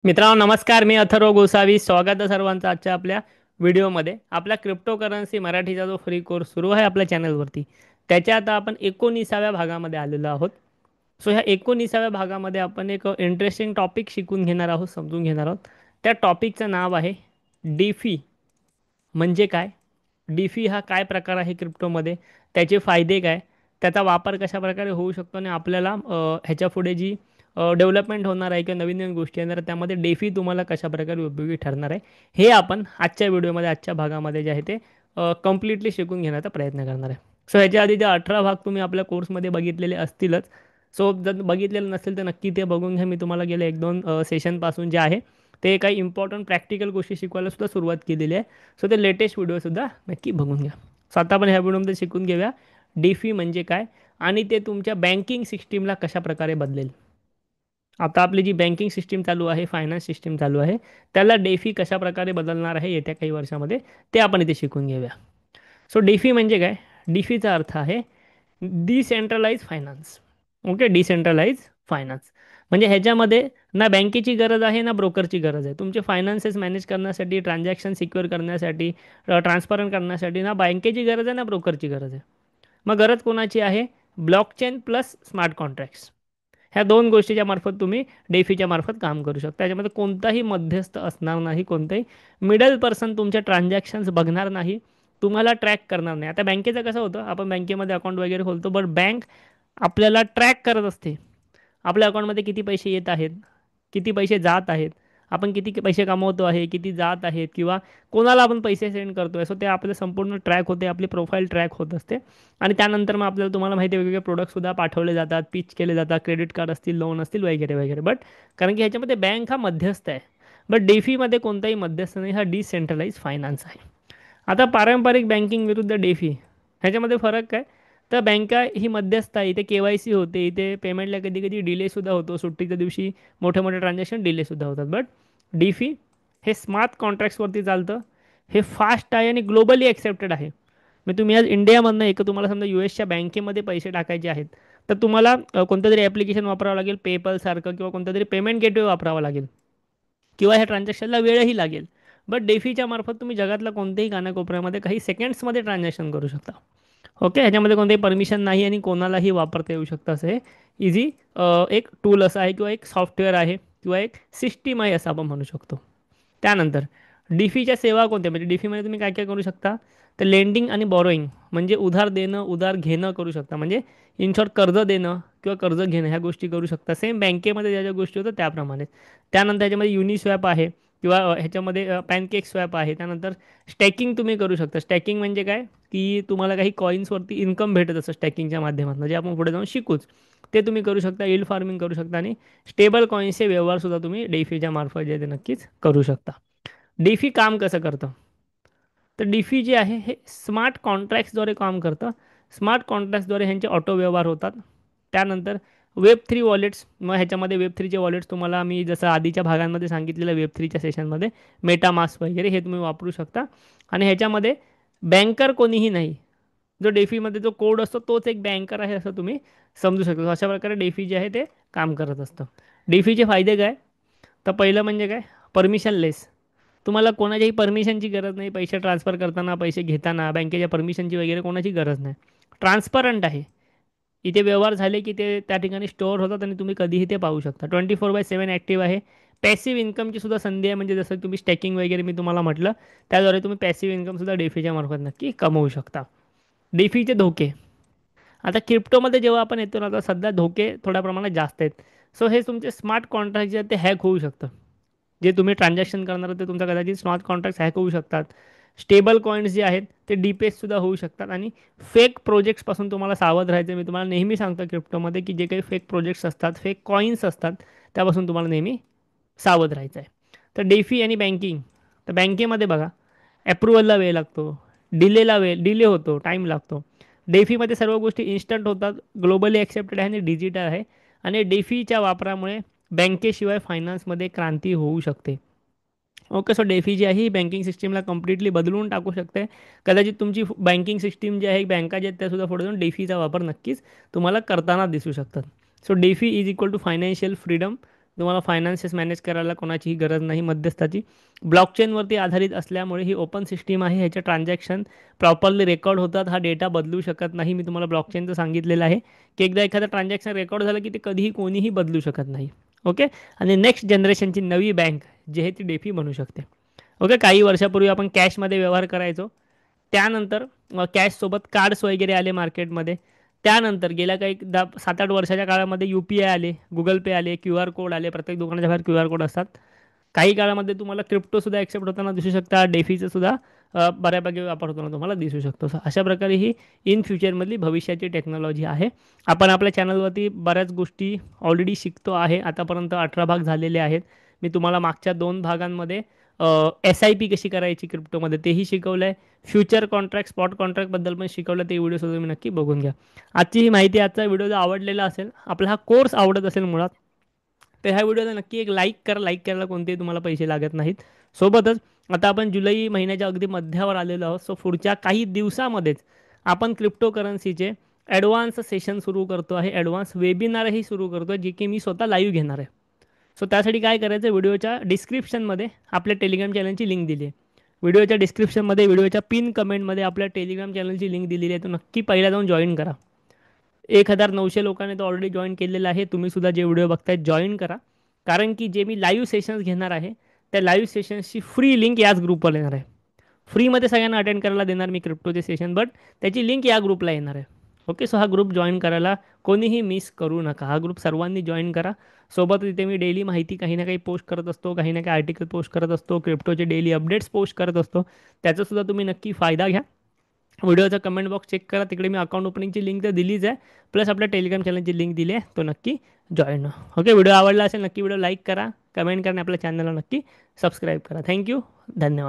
मित्रांनो नमस्कार. मी अथर्व गोसावी. स्वागत आहे सर्वांचं आजच्या आपल्या व्हिडिओमध्ये. आपला क्रिप्टोकरन्सी मराठीचा जो फ्री कोर्स सुरू आहे आपल्या चॅनलवरती, त्याच्या आता आपण 19व्या भागामध्ये आलेलो आहोत. सो ह्या 19व्या भागामध्ये आपण एक इंटरेस्टिंग टॉपिक शिकून घेणार आहोत, समजून घेणार आहोत. त्या टॉपिकचं नाव आहे डीफी. म्हणजे काय? डीफी हा काय प्रकार आहे क्रिप्टोमध्ये, त्याचे फायदे काय, त्याचा वापर कशा प्रकारे होऊ शकतो आणि आपल्याला ह्याच्या पुढे जी डेव्हलपमेंट होणार आहे किंवा नवीन नवीन गोष्टी येणार आहेत त्यामध्ये डेफी तुम्हाला कशा प्रकारे उपयोगी ठरणार आहे, हे आपण आजच्या व्हिडिओमध्ये आजच्या भागामध्ये जे आहे ते कम्प्लिटली शिकून घेण्याचा प्रयत्न करणार आहे. सो ह्याच्या आधी जे 18 भाग तुम्ही आपल्या कोर्समध्ये बघितलेले असतीलच. सो जर बघितलेलं नसेल तर नक्की ते बघून घ्या. मी तुम्हाला गेले 1-2 सेशनपासून जे आहे ते काही इम्पॉर्टंट प्रॅक्टिकल गोष्टी शिकवायला सुद्धा सुरुवात केलेली आहे. सो ते लेटेस्ट व्हिडिओसुद्धा नक्की बघून घ्या. सो आता आपण ह्या व्हिडिओमध्ये शिकून घेऊया डीफी म्हणजे काय आणि ते तुमच्या बँकिंग सिस्टीमला कशा प्रकारे बदलेल. आता आपली जी बँकिंग सिस्टीम चालू आहे, फायनान्स सिस्टीम चालू आहे, त्याला डेफी कशा प्रकारे बदलणार आहे येत्या काही वर्षामध्ये, ते आपण इथे शिकून घेऊया. सो डीफी म्हणजे काय? डीफीचा अर्थ आहे decentralize finance. Okay, decentralize finance म्हणजे ह्याच्यामध्ये ना बँकेची गरज आहे ना ब्रोकरची गरज आहे. तुमचे फायनान्सेस मॅनेज करण्यासाठी, ट्रान्झॅक्शन सिक्युअर करण्यासाठी, ट्रान्सपरंट करण्यासाठी ना बँकेची गरज आहे ना ब्रोकरची गरज आहे. मग गरज कोणाची आहे? Blockchain plus smart contracts. ह्या दोन गोष्टीच्या मार्फत तुम्ही डेफीच्या मार्फत काम करू शकता. त्याच्यामध्ये कोणताही मध्यस्थ असणार नाही, कोणताही मिडल पर्सन तुमच्या ट्रान्झॅक्शन्स बघणार नाही, तुम्हाला ट्रॅक करणार नाही. आता बँकेचं कसं होतं, आपण बँकेमध्ये अकाउंट वगैरे खोलतो, बट बँक आपल्याला ट्रॅक करत असते. आपल्या अकाउंटमध्ये किती पैसे येत आहेत, किती पैसे जात आहेत, आपण किती पैसे कमवतो आहे, किती जात आहेत, किंवा कोणाला आपण पैसे सेंड करतोय. सो ते आपलं संपूर्ण ट्रॅक होते, आपली प्रोफाईल ट्रॅक होत असते. आणि त्यानंतर मग आपल्याला, तुम्हाला माहिती आहे, वेगवेगळे प्रोडक्टसुद्धा पाठवले जातात, पिच केले जातात, क्रेडिट कार्ड असतील, लोन असतील, वगैरे वगैरे. बट कारण की ह्याच्यामध्ये बँक हा मध्यस्थ आहे. बट डेफीमध्ये कोणताही मध्यस्थ नाही, हा डिसेंट्रलाइज फायनान्स आहे. आता पारंपरिक बँकिंग विरुद्ध डेफी ह्याच्यामध्ये फरक काय? तर बँका ही मध्यस्थ आहे, इथे KYC होते, इथे पेमेंटला कधी कधी डिलेसुद्धा होतो, सुट्टीच्या दिवशी मोठे मोठे ट्रान्झॅक्शन डिलेसुद्धा होतात. बट डीफी हे स्मार्ट कॉन्ट्रॅक्ट्सवरती चालतं, हे फास्ट आहे आणि ग्लोबली ॲक्सेप्टेड आहे. मग तुम्ही आज इंडियामधनं एक, तुम्हाला समजा US च्या बँकेमध्ये पैसे टाकायचे आहेत, तर तुम्हाला कोणतं तरी ॲप्लिकेशन वापरावं लागेल, पेपलसारखं, किंवा कोणतं तरी पेमेंट गेटवे वापरावं लागेल, किंवा ह्या ट्रान्झॅक्शनला वेळही लागेल. बट डेफीच्या मार्फत तुम्ही जगातल्या कोणत्याही कानाकोपऱ्यामध्ये काही सेकंड्समध्ये ट्रान्झॅक्शन करू शकता. ओके, ह्याच्यामध्ये कोणतेही परमिशन नाही आणि कोणालाही वापरता येऊ शकतं असं हे इझी एक टूल असं आहे, किंवा एक सॉफ्टवेअर आहे, किंवा एक सिस्टीम आहे असं आपण म्हणू शकतो. त्यानंतर डीफीच्या सेवा कोणत्या, म्हणजे डीफीमध्ये तुम्ही काय काय करू शकता? तर लेंडिंग आणि बॉरोईंग म्हणजे उधार देणं, उधार घेणं करू शकता. म्हणजे इन शॉर्ट कर्ज देणं किंवा कर्ज घेणं ह्या गोष्टी करू शकता, सेम बँकेमध्ये ज्या ज्या गोष्टी होतात त्याप्रमाणे. त्यानंतर ह्याच्यामध्ये युनिस्वॅप आहे, किंवा ह्याच्यामध्ये पॅनकेक स्वॅप आहे. त्यानंतर स्टॅकिंग तुम्ही करू शकता. स्टॅकिंग म्हणजे काय, की तुम्हाला काही कॉईन्सवरती इन्कम भेटत असतं स्टॅकिंगच्या माध्यमातून, जे आपण पुढे जाऊन शिकूच. ते तुम्ही करू शकता, यील्ड फार्मिंग करू शकता, आणि स्टेबल कॉईन्सचे व्यवहारसुद्धा तुम्ही डेफीच्या मार्फत जे ते नक्कीच करू शकता. डीफी काम कसं करतं? तर डीफी जे आहे हे स्मार्ट कॉन्ट्रॅक्ट्सद्वारे काम करतं. स्मार्ट कॉन्ट्रॅक्ट्सद्वारे ह्यांचे ऑटो व्यवहार होतात. त्यानंतर Web3 वॉलेट्स. मग ह्याच्यामध्ये Web3चे वॉलेट्स तुम्हाला मी जसं आधीच्या भागांमध्ये सांगितलेलं, Web3च्या सेशनमध्ये मेटामास्क वगैरे हे तुम्ही वापरू शकता. आणि ह्याच्यामध्ये बँकर कोणीही नाही. जो डेफीमध्ये जो कोड असतो तोच एक बँकर आहे असं तुम्ही समजू शकता. अशा प्रकारे डेफी जे आहे ते काम करत असतं. डेफीचे फायदे काय? तर पहिलं म्हणजे काय, परमिशनलेस. तुम्हाला कोणाच्याही परमिशनची गरज नाही, पैसे ट्रान्सफर करताना, पैसे घेताना बँकेच्या परमिशनची वगैरे कोणाची गरज नाही. ट्रान्सपरंट आहे. इथे व्यवहार झाले की ते त्या ठिकाणी स्टोअर होतात आणि तुम्ही कधीही ते पाहू शकता. 24/7 ॲक्टिव्ह आहे. पॅसिव्ह इन्कमची सुद्धा संधी आहे, म्हणजे जसं तुम्ही स्टॅकिंग वगैरे मी तुम्हाला म्हटलं, त्याद्वारे तुम्ही पॅसिव्ह इन्कमसुद्धा डेफीच्या मार्फत नक्की कमवू शकता. डेफीचे धोके. आता क्रिप्टोमध्ये जेव्हा आपण येतो ना, आता सध्या धोके थोड्या प्रमाणात जास्त आहेत. सो हे तुमचे स्मार्ट कॉन्ट्रॅक्ट जे आहेत ते हॅक होऊ शकतं. जे तुम्ही ट्रान्झॅक्शन करणार ते तुमचा कदाचित स्मार्ट कॉन्ट्रॅक्ट्स हॅक होऊ शकतात. स्टेबल कॉईन्स जे आहेत ते डीपेससुद्धा होऊ शकतात. आणि फेक प्रोजेक्ट्सपासून तुम्हाला सावध राहायचं. मी तुम्हाला नेहमी सांगतो क्रिप्टोमध्ये, की जे काही फेक प्रोजेक्ट्स असतात, फेक कॉईन्स असतात, त्यापासून तुम्हाला नेहमी सावध राहायचं आहे. तर डेफी आणि बँकिंग. तर बँकेमध्ये बघा, ॲप्रुव्हलला वेळ लागतो, डिले होतो, टाईम लागतो. डेफीमध्ये सर्व गोष्टी इन्स्टंट होतात, ग्लोबली ॲक्सेप्टेड आहे आणि डिजिटल आहे. आणि डेफीच्या वापरामुळे बँकेशिवाय फायनान्समध्ये क्रांती होऊ शकते. ओके, सो डेफी जी आहे ही बँकिंग सिस्टीमला कम्प्लिटली बदलून टाकू शकते. कदाचित तुमची बँकिंग सिस्टीम जी आहे, बँका ज्या आहेत त्यासुद्धा पुढे जाऊन डेफीचा वापर नक्कीच तुम्हाला करताना दिसू शकतात. So DeFi is equal to financial freedom तुम्हाला फायनान्सेस मॅनेज करायला कोणाचीही गरज नाही मध्यस्थाची. ब्लॉकचेनवरती आधारित असल्यामुळे ही ओपन सिस्टीम आहे. ह्याचे ट्रान्झॅक्शन प्रॉपरली रेकॉर्ड होतात. हा डेटा बदलू शकत नाही. मी तुम्हाला ब्लॉकचेनचं सांगितलेलं आहे की एकदा एखादं ट्रान्झॅक्शन रेकॉर्ड झालं की ते कधीही कोणीही बदलू शकत नाही. ओके. आणि नेक्स्ट जनरेशनची नवी बँक जी आहे ती डेफी बनू शकते. ओके. काही वर्षापूर्वी आपण कॅशमध्ये व्यवहार करायचो. त्यानंतर कॅशसोबत कार्ड्स वगैरे आले मार्केटमध्ये. त्यानंतर गेल्या काही 7-8 वर्षाच्या काळामध्ये UPI आले, गुगल पे आले, QR कोड आले. प्रत्येक दुकानाच्या बाहेर QR कोड असतात. काही काळामध्ये तुम्हाला क्रिप्टोसुद्धा ॲक्सेप्ट होताना दिसू शकता. डेफीचं सुद्धा बऱ्यापैकी वापर होताना तुम्हाला दिसू शकतो. अशा प्रकारे ही इन फ्युचरमधली भविष्याची टेक्नॉलॉजी आहे. आपण आपल्या चॅनलवरती बऱ्याच गोष्टी ऑलरेडी शिकतो आहे. आतापर्यंत 18 भाग झालेले आहेत. मी तुम्हाला मागच्या 2 भागांमध्ये SIP कशी करायची क्रिप्टोमध्ये तेही शिकवलं आहे. फ्युचर कॉन्ट्रॅक्ट, स्पॉट कॉन्ट्रॅक्टबद्दल पण शिकवलं. ते व्हिडिओसुद्धा तुम्ही नक्की बघून घ्या. आजची ही माहिती, आजचा व्हिडिओ जर आवडलेला असेल, आपला हा कोर्स आवडत असेल मुळात, तर ह्या व्हिडिओला नक्की एक लाईक करा. लाईक करायला कोणतेही तुम्हाला पैसे लागत नाहीत. सोबतच आता आपण जुलै महिन्याच्या अगदी मध्यावर आलेलो आहोत. सो पुढच्या काही दिवसामध्येच आपण क्रिप्टोकरन्सीचे ॲडव्हान्स सेशन सुरू करतो आहे. ॲडव्हान्स वेबिनारही सुरू करतो आहे, जे की मी स्वतः लाईव्ह घेणार आहे. सो त्यासाठी काय करायचं, व्हिडिओच्या डिस्क्रिप्शनमध्ये आपल्या टेलिग्राम चॅनलची लिंक दिली आहे. व्हिडिओच्या डिस्क्रिप्शनमध्ये, व्हिडिओच्या पिन कमेंटमध्ये आपल्या टेलिग्राम चॅनलची लिंक दिलेली आहे. तो नक्की पहिला जाऊन जॉईन करा. 1900 लोकांनी तो ऑलरेडी जॉईन केलेला आहे. तुम्ही सुद्धा जे व्हिडिओ बघताय जॉईन करा. कारण की जे मी लाईव्ह सेशन्स घेणार आहे, त्या लाईव्ह सेशन्सची फ्री लिंक याच ग्रुपवर येणार आहे. फ्रीमध्ये सगळ्यांना अटेंड करायला देणार मी क्रिप्टोचे सेशन, बट त्याची लिंक या ग्रुपला येणार आहे. ओके. सो हा ग्रुप जॉईन करायला कोणीही मिस करू नका. हा ग्रुप सर्वांनी जॉईन करा. सोबत तिथे मी डेली माहिती काही ना काही पोस्ट करत असतो, काही ना काही आर्टिकल पोस्ट करत असतो, क्रिप्टोचे डेली अपडेट्स पोस्ट करत असतो. त्याचासुद्धा तुम्ही नक्की फायदा घ्या. व्हिडिओचा कमेंट बॉक्स चेक करा. तिकडे मी अकाउंट ओपनिंगची लिंक तर दिलीच आहे. प्लस आपल्या टेलिग्राम चॅनलची लिंक दिली आहे. तो नक्की जॉईन व्हा. ओके. व्हिडिओ आवडला असेल नक्की व्हिडिओ लाईक करा, कमेंट करा आणि आपल्या चॅनलला नक्की सबस्क्राईब करा. थँक्यू. धन्यवाद.